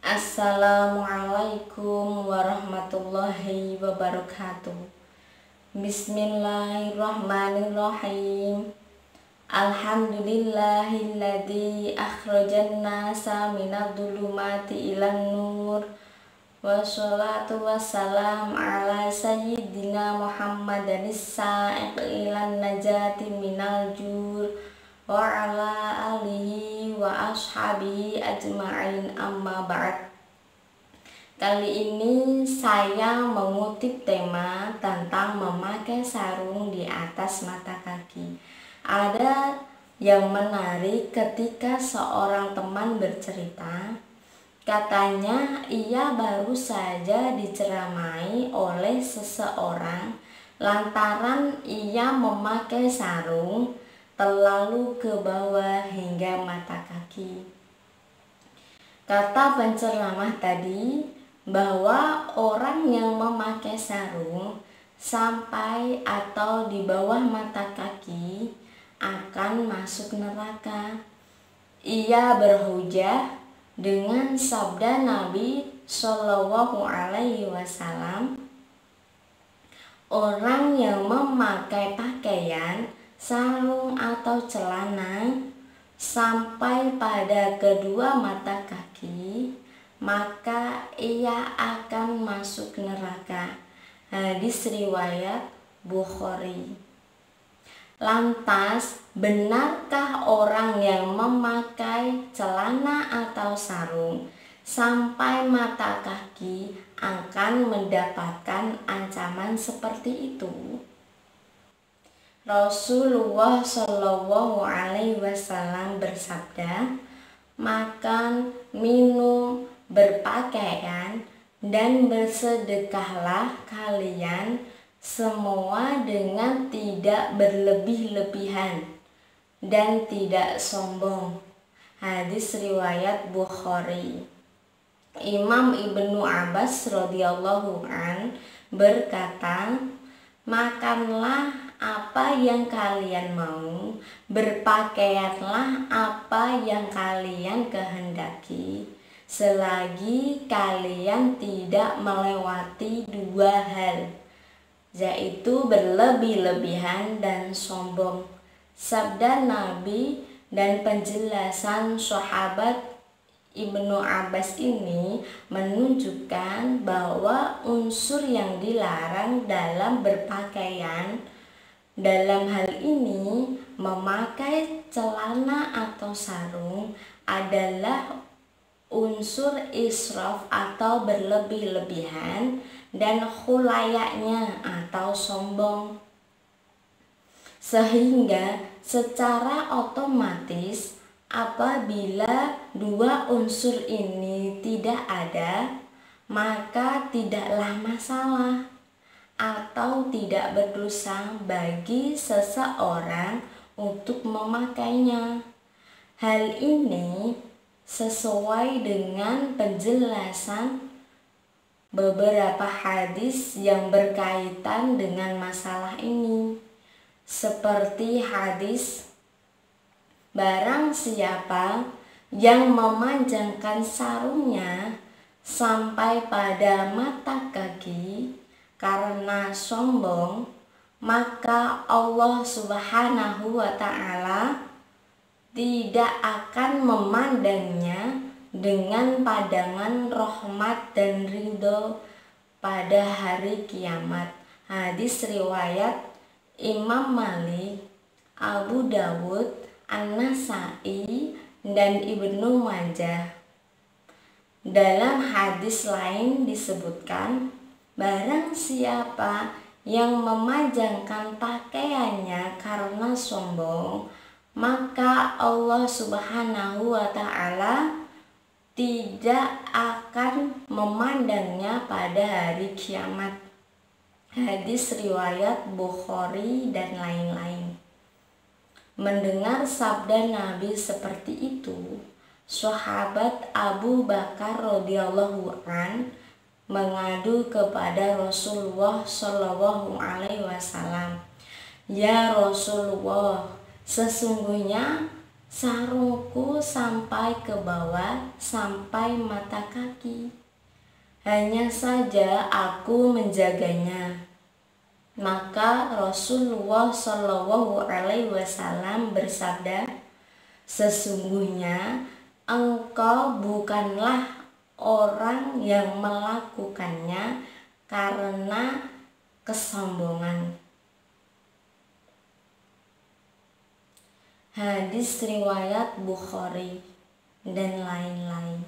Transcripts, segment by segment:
Assalamualaikum warahmatullahi wabarakatuh. Bismillahirrahmanirrahim. Alhamdulillahilladzi akhrajan nasa minadh-dhulumati ilan nur. Wassalatu wassalam ala sayyidina Muhammadanis sa'iq ilan najati minal jur wa ala alihi wa ashabihi ajma'in, amma ba'd. Kali ini saya mengutip tema tentang memakai sarung di atas mata kaki. Ada yang menarik ketika seorang teman bercerita, katanya ia baru saja diceramai oleh seseorang lantaran ia memakai sarung terlalu ke bawah hingga mata kaki. Kata penceramah tadi bahwa orang yang memakai sarung sampai atau di bawah mata kaki akan masuk neraka. Ia berhujah dengan sabda Nabi Shallallahu Alaihi Wasallam, orang yang memakai pakaian, sarung atau celana sampai pada kedua mata kaki, maka ia akan masuk neraka. Hadis riwayat Bukhari. Lantas, benarkah orang yang memakai celana atau sarung sampai mata kaki akan mendapatkan ancaman seperti itu? Rasulullah Shallallahu Alaihi Wasallam bersabda, makan, minum, berpakaian, dan bersedekahlah kalian semua dengan tidak berlebih-lebihan dan tidak sombong. Hadis riwayat Bukhari. Imam Ibnu Abbas radhiyallahu an berkata, makanlah apa yang kalian mau, berpakaianlah apa yang kalian kehendaki, selagi kalian tidak melewati dua hal, yaitu berlebih-lebihan dan sombong. Sabda Nabi dan penjelasan sahabat Ibnu Abbas ini menunjukkan bahwa unsur yang dilarang dalam berpakaian, dalam hal ini memakai celana atau sarung, adalah unsur israf atau berlebih-lebihan dan khulayaknya atau sombong. Sehingga secara otomatis apabila dua unsur ini tidak ada, maka tidaklah masalah atau tidak berdosa bagi seseorang untuk memakainya. Hal ini sesuai dengan penjelasan beberapa hadis yang berkaitan dengan masalah ini, seperti hadis, barang siapa yang memanjangkan sarungnya sampai pada mata kaki karena sombong, maka Allah Subhanahu wa Ta'ala tidak akan memandangnya dengan pandangan rahmat dan ridho pada hari kiamat. Hadis riwayat Imam Malik, Abu Dawud, An-Nasai, dan Ibnu Majah. Dalam hadis lain disebutkan, barang siapa yang memajangkan pakaiannya karena sombong, maka Allah Subhanahu wa Ta'ala tidak akan memandangnya pada hari kiamat. Hadis riwayat Bukhari dan lain-lain. Mendengar sabda Nabi seperti itu, sahabat Abu Bakar radhiyallahu an mengadu kepada Rasulullah Shallallahu Alaihi Wasallam, ya Rasulullah, sesungguhnya sarungku sampai ke bawah, sampai mata kaki. Hanya saja aku menjaganya. Maka Rasulullah Shallallahu Alaihi Wasallam bersabda, sesungguhnya engkau bukanlah orang yang melakukannya karena kesombongan. Hadis riwayat Bukhari dan lain-lain.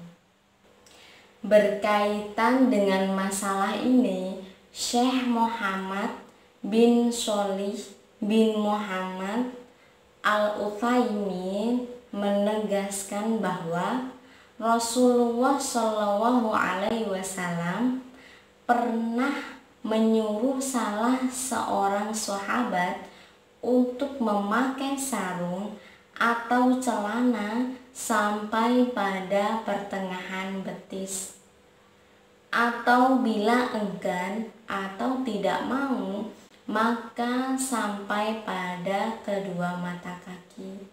Berkaitan dengan masalah ini, Syekh Muhammad bin Sholih bin Muhammad Al-Utsaimin menegaskan bahwa Rasulullah Shallallahu Alaihi Wasallam pernah menyuruh salah seorang sahabat untuk memakai sarung atau celana sampai pada pertengahan betis, atau bila enggan atau tidak mau, maka sampai pada kedua mata kaki.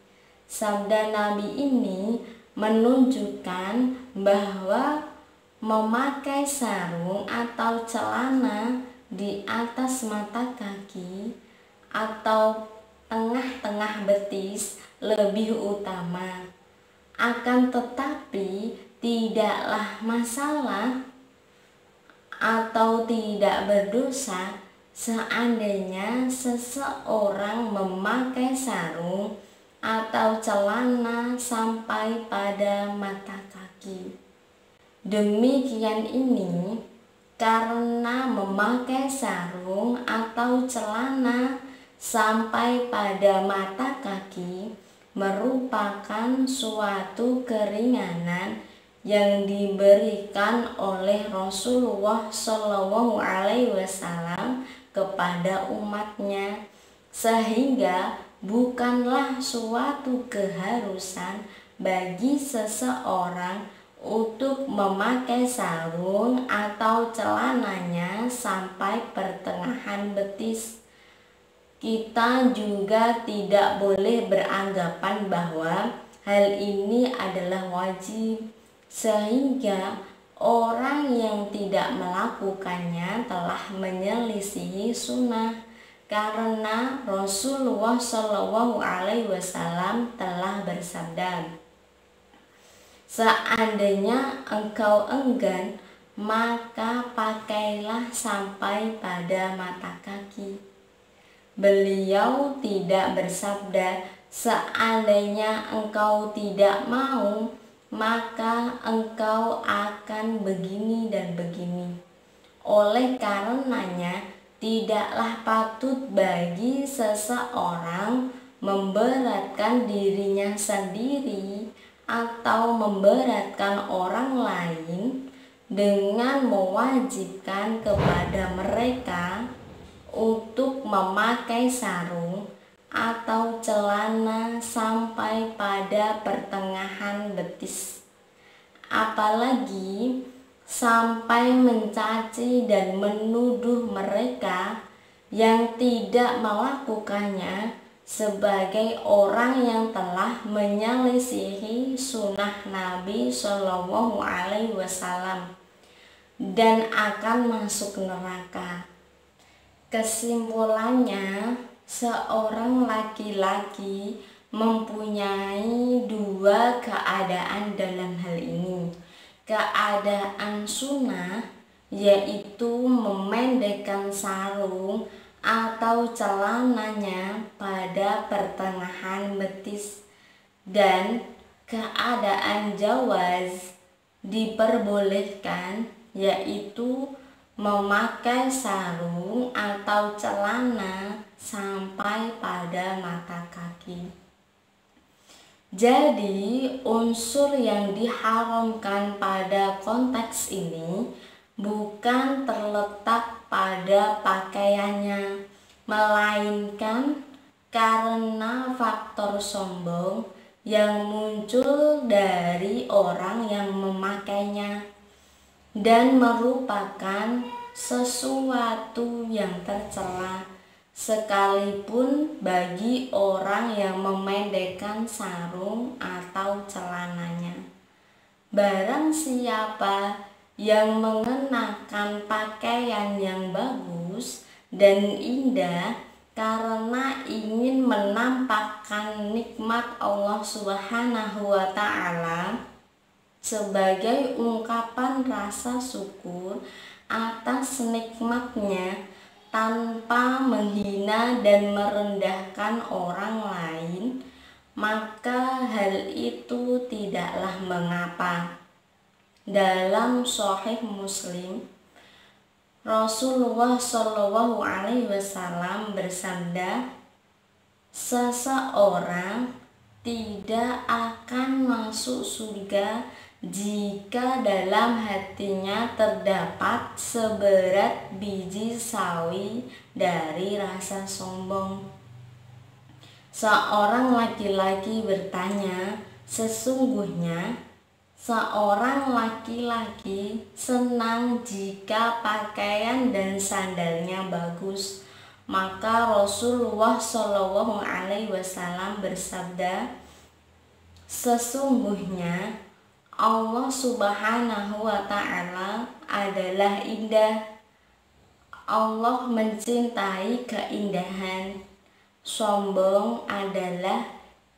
Sabda Nabi ini menunjukkan bahwa memakai sarung atau celana di atas mata kaki atau tengah-tengah betis lebih utama. Akan tetapi tidaklah masalah atau tidak berdosa seandainya seseorang memakai sarung atau celana sampai pada mata kaki. Demikian ini karena memakai sarung atau celana sampai pada mata kaki merupakan suatu keringanan yang diberikan oleh Rasulullah Shallallahu Alaihi Wasallam kepada umatnya, sehingga bukanlah suatu keharusan bagi seseorang untuk memakai sarung atau celananya sampai pertengahan betis. Kita juga tidak boleh beranggapan bahwa hal ini adalah wajib, sehingga orang yang tidak melakukannya telah menyelisihi sunnah, karena Rasulullah Shallallahu Alaihi Wasallam telah bersabda, seandainya engkau enggan, maka pakailah sampai pada mata kaki. Beliau tidak bersabda, seandainya engkau tidak mau, maka engkau akan begini dan begini. Oleh karenanya, tidaklah patut bagi seseorang memberatkan dirinya sendiri atau memberatkan orang lain dengan mewajibkan kepada mereka untuk memakai sarung atau celana sampai pada pertengahan betis, apalagi sampai mencaci dan menuduh mereka yang tidak melakukannya sebagai orang yang telah menyelisihi sunnah Nabi Shallallahu Alaihi Wasallam dan akan masuk neraka. Kesimpulannya, seorang laki-laki mempunyai dua keadaan dalam hal ini. Keadaan sunnah, yaitu memendekkan sarung atau celananya pada pertengahan betis, dan keadaan jawaz, diperbolehkan, yaitu memakai sarung atau celana sampai pada mata kaki. Jadi, unsur yang diharamkan pada konteks ini bukan terletak pada pakaiannya, melainkan karena faktor sombong yang muncul dari orang yang memakainya, dan merupakan sesuatu yang tercela sekalipun bagi orang yang memendekkan sarung atau celananya. Barang siapa yang mengenakan pakaian yang bagus dan indah karena ingin menampakkan nikmat Allah Subhanahu wa Ta'ala sebagai ungkapan rasa syukur atas nikmatnya, tanpa menghina dan merendahkan orang lain, maka hal itu tidaklah mengapa. Dalam Sahih Muslim, Rasulullah Shallallahu Alaihi Wasallam bersabda, seseorang tidak akan masuk surga jika dalam hatinya terdapat seberat biji sawi dari rasa sombong. Seorang laki-laki bertanya, sesungguhnya seorang laki-laki senang jika pakaian dan sandalnya bagus. Maka Rasulullah Shallallahu Alaihi Wasallam bersabda, sesungguhnya Allah Subhanahu wa Ta'ala adalah indah. Allah mencintai keindahan. Sombong adalah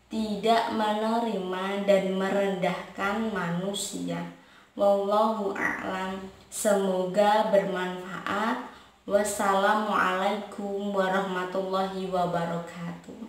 tidak menerima dan merendahkan manusia. Wallahu a'lam. Semoga bermanfaat. Wassalamualaikum warahmatullahi wabarakatuh.